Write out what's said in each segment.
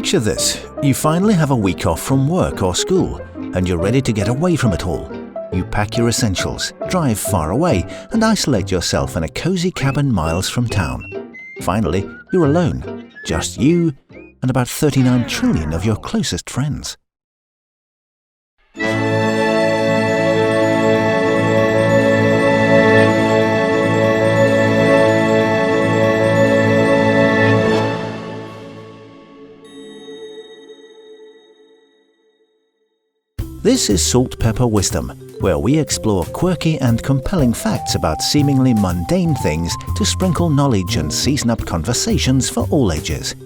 Picture this. You finally have a week off from work or school, and you're ready to get away from it all. You pack your essentials, drive far away, and isolate yourself in a cozy cabin miles from town. Finally, you're alone. Just you and about 39 trillion of your closest friends. This is Salt Pepper Wisdom, where we explore quirky and compelling facts about seemingly mundane things to sprinkle knowledge and season up conversations for all ages.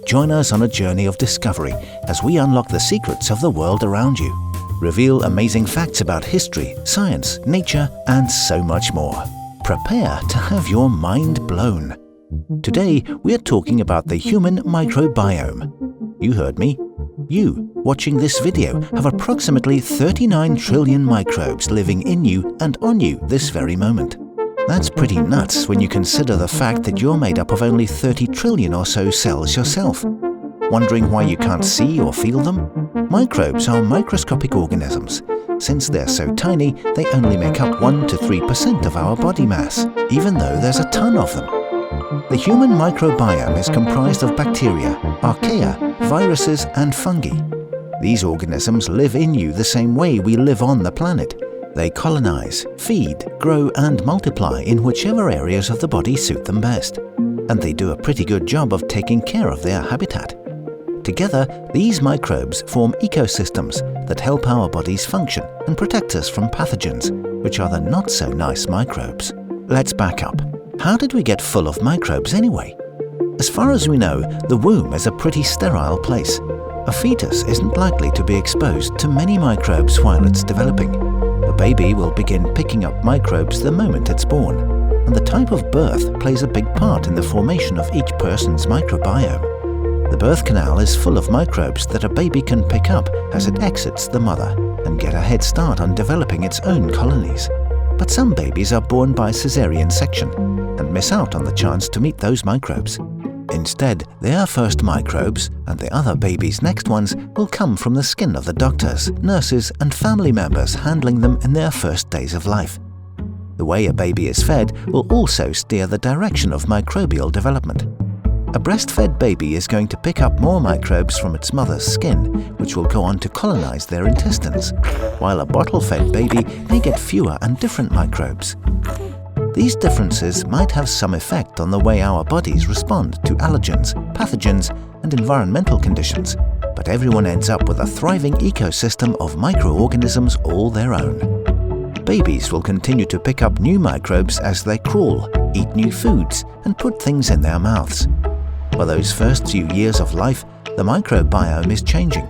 Join us on a journey of discovery as we unlock the secrets of the world around you, reveal amazing facts about history, science, nature, and so much more. Prepare to have your mind blown. Today, we are talking about the human microbiome. You heard me. You, watching this video, have approximately 39 trillion microbes living in you and on you this very moment. That's pretty nuts when you consider the fact that you're made up of only 30 trillion or so cells yourself. Wondering why you can't see or feel them? Microbes are microscopic organisms. Since they're so tiny, they only make up 1 to 3% of our body mass, even though there's a ton of them. The human microbiome is comprised of bacteria, archaea, viruses, and fungi. These organisms live in you the same way we live on the planet. They colonize, feed, grow, and multiply in whichever areas of the body suit them best. And they do a pretty good job of taking care of their habitat. Together, these microbes form ecosystems that help our bodies function and protect us from pathogens, which are the not-so-nice microbes. Let's back up. How did we get full of microbes anyway? As far as we know, the womb is a pretty sterile place. A fetus isn't likely to be exposed to many microbes while it's developing. A baby will begin picking up microbes the moment it's born, and the type of birth plays a big part in the formation of each person's microbiome. The birth canal is full of microbes that a baby can pick up as it exits the mother and get a head start on developing its own colonies. But some babies are born by caesarean section and miss out on the chance to meet those microbes. Instead, their first microbes and the other baby's next ones will come from the skin of the doctors, nurses, and family members handling them in their first days of life. The way a baby is fed will also steer the direction of microbial development. A breastfed baby is going to pick up more microbes from its mother's skin, which will go on to colonize their intestines, while a bottle-fed baby may get fewer and different microbes. These differences might have some effect on the way our bodies respond to allergens, pathogens, and environmental conditions, but everyone ends up with a thriving ecosystem of microorganisms all their own. Babies will continue to pick up new microbes as they crawl, eat new foods, and put things in their mouths. For those first few years of life, the microbiome is changing.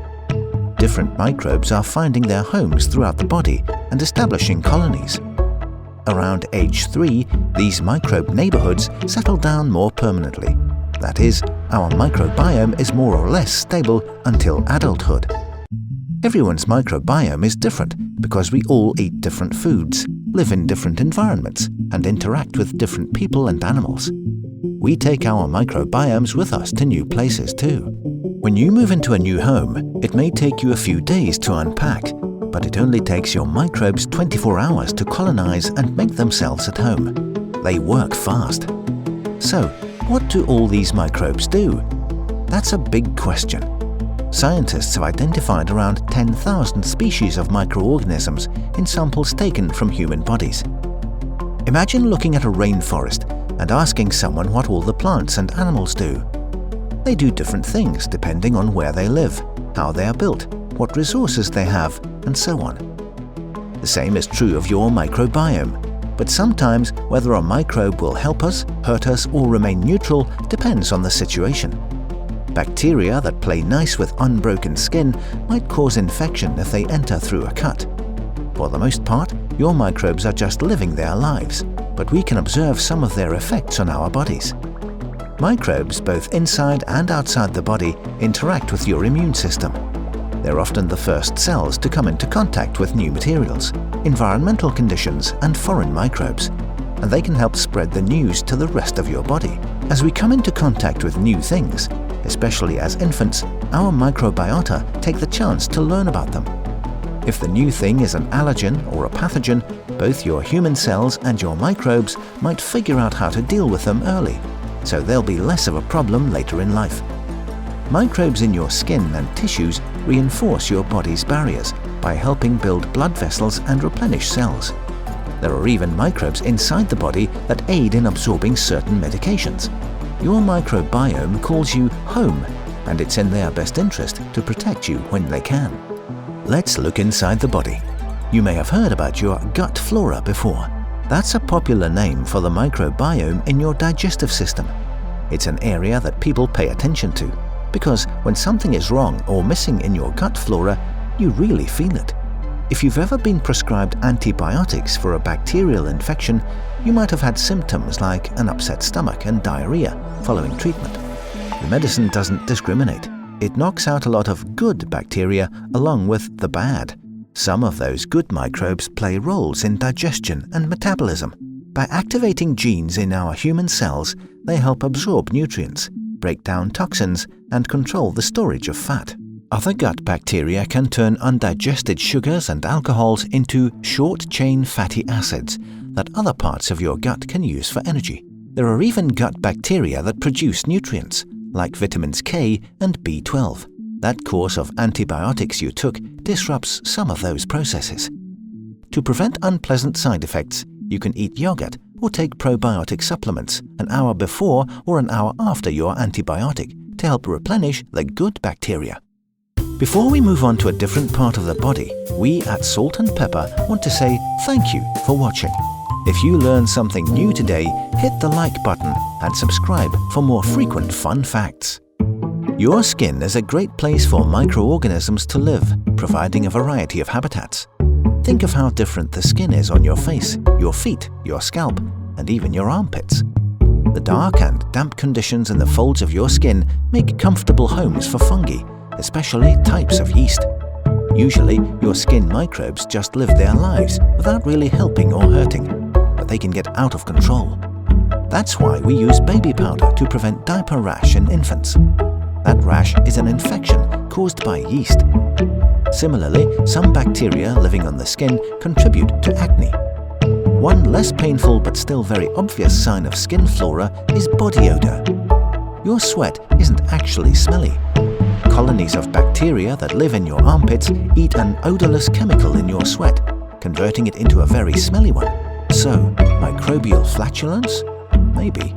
Different microbes are finding their homes throughout the body and establishing colonies. Around age 3, these microbe neighborhoods settle down more permanently. That is, our microbiome is more or less stable until adulthood. Everyone's microbiome is different because we all eat different foods, live in different environments, and interact with different people and animals. We take our microbiomes with us to new places too. When you move into a new home, it may take you a few days to unpack, but it only takes your microbes 24 hours to colonize and make themselves at home. They work fast. So, what do all these microbes do? That's a big question. Scientists have identified around 10,000 species of microorganisms in samples taken from human bodies. Imagine looking at a rainforest and asking someone what all the plants and animals do. They do different things depending on where they live, how they are built, what resources they have, and so on. The same is true of your microbiome, but sometimes whether a microbe will help us, hurt us, or remain neutral depends on the situation. Bacteria that play nice with unbroken skin might cause infection if they enter through a cut. For the most part, your microbes are just living their lives, but we can observe some of their effects on our bodies. Microbes, both inside and outside the body, interact with your immune system. They're often the first cells to come into contact with new materials, environmental conditions, and foreign microbes, and they can help spread the news to the rest of your body. As we come into contact with new things, Especially as infants, our microbiota take the chance to learn about them. If the new thing is an allergen or a pathogen, both your human cells and your microbes might figure out how to deal with them early, so they'll be less of a problem later in life. Microbes in your skin and tissues reinforce your body's barriers by helping build blood vessels and replenish cells. There are even microbes inside the body that aid in absorbing certain medications. Your microbiome calls you home, and it's in their best interest to protect you when they can. Let's look inside the body. You may have heard about your gut flora before. That's a popular name for the microbiome in your digestive system. It's an area that people pay attention to, because when something is wrong or missing in your gut flora, you really feel it. If you've ever been prescribed antibiotics for a bacterial infection, you might have had symptoms like an upset stomach and diarrhea following treatment. The medicine doesn't discriminate. It knocks out a lot of good bacteria along with the bad. Some of those good microbes play roles in digestion and metabolism. By activating genes in our human cells, they help absorb nutrients, break down toxins, and control the storage of fat. Other gut bacteria can turn undigested sugars and alcohols into short-chain fatty acids that other parts of your gut can use for energy. There are even gut bacteria that produce nutrients, like vitamins K and B12. That course of antibiotics you took disrupts some of those processes. To prevent unpleasant side effects, you can eat yogurt or take probiotic supplements an hour before or an hour after your antibiotic to help replenish the good bacteria. Before we move on to a different part of the body, we at Salt and Pepper want to say thank you for watching. If you learned something new today, hit the like button and subscribe for more frequent fun facts. Your skin is a great place for microorganisms to live, providing a variety of habitats. Think of how different the skin is on your face, your feet, your scalp, and even your armpits. The dark and damp conditions in the folds of your skin make comfortable homes for fungi, especially types of yeast. Usually, your skin microbes just live their lives without really helping or hurting, but they can get out of control. That's why we use baby powder to prevent diaper rash in infants. That rash is an infection caused by yeast. Similarly, some bacteria living on the skin contribute to acne. One less painful but still very obvious sign of skin flora is body odor. Your sweat isn't actually smelly. Colonies of bacteria that live in your armpits eat an odorless chemical in your sweat, converting it into a very smelly one. So, microbial flatulence? Maybe.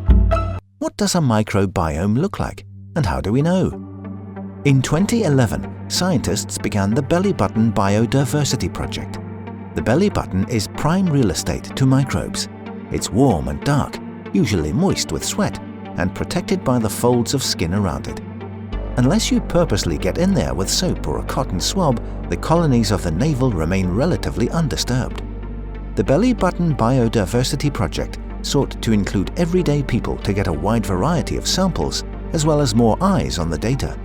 What does a microbiome look like, and how do we know? In 2011, scientists began the Belly Button Biodiversity Project. The belly button is prime real estate to microbes. It's warm and dark, usually moist with sweat, and protected by the folds of skin around it. Unless you purposely get in there with soap or a cotton swab, the colonies of the navel remain relatively undisturbed. The Belly Button Biodiversity Project sought to include everyday people to get a wide variety of samples, as well as more eyes on the data.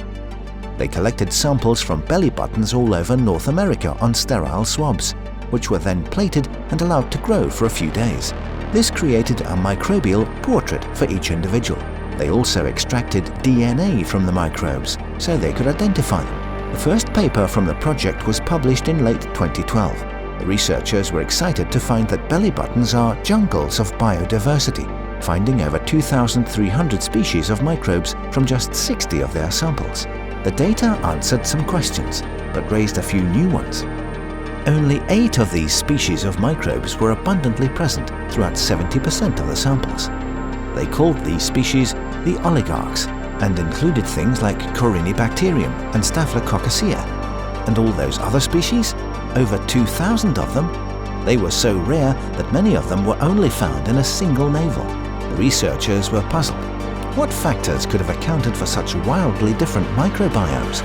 They collected samples from belly buttons all over North America on sterile swabs, which were then plated and allowed to grow for a few days. This created a microbial portrait for each individual. They also extracted DNA from the microbes so they could identify them. The first paper from the project was published in late 2012. The researchers were excited to find that belly buttons are jungles of biodiversity, finding over 2,300 species of microbes from just 60 of their samples. The data answered some questions, but raised a few new ones. Only 8 of these species of microbes were abundantly present throughout 70% of the samples. They called these species the oligarchs and included things like Corynebacterium and Staphylococcus. And all those other species? Over 2,000 of them? They were so rare that many of them were only found in a single navel. The researchers were puzzled. What factors could have accounted for such wildly different microbiomes?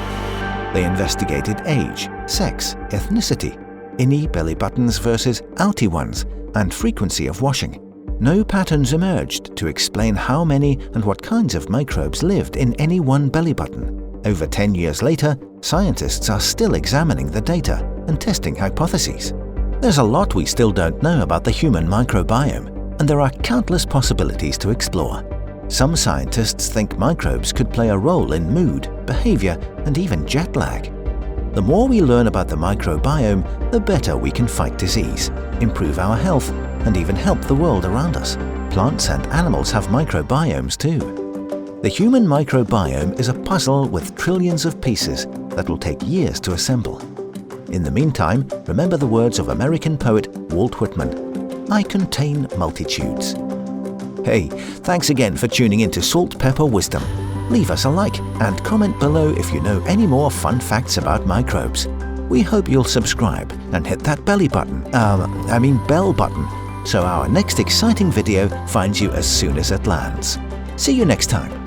They investigated age, sex, ethnicity, innie belly buttons versus outie ones, and frequency of washing. No patterns emerged to explain how many and what kinds of microbes lived in any one belly button. Over 10 years later, scientists are still examining the data and testing hypotheses. There's a lot we still don't know about the human microbiome, and there are countless possibilities to explore. Some scientists think microbes could play a role in mood, behavior, and even jet lag. The more we learn about the microbiome, the better we can fight disease, improve our health, and even help the world around us. Plants and animals have microbiomes too. The human microbiome is a puzzle with trillions of pieces that will take years to assemble. In the meantime, remember the words of American poet Walt Whitman, "I contain multitudes." Hey, thanks again for tuning in to Salt Pepper Wisdom. Leave us a like and comment below if you know any more fun facts about microbes. We hope you'll subscribe and hit that bell button, so our next exciting video finds you as soon as it lands. See you next time.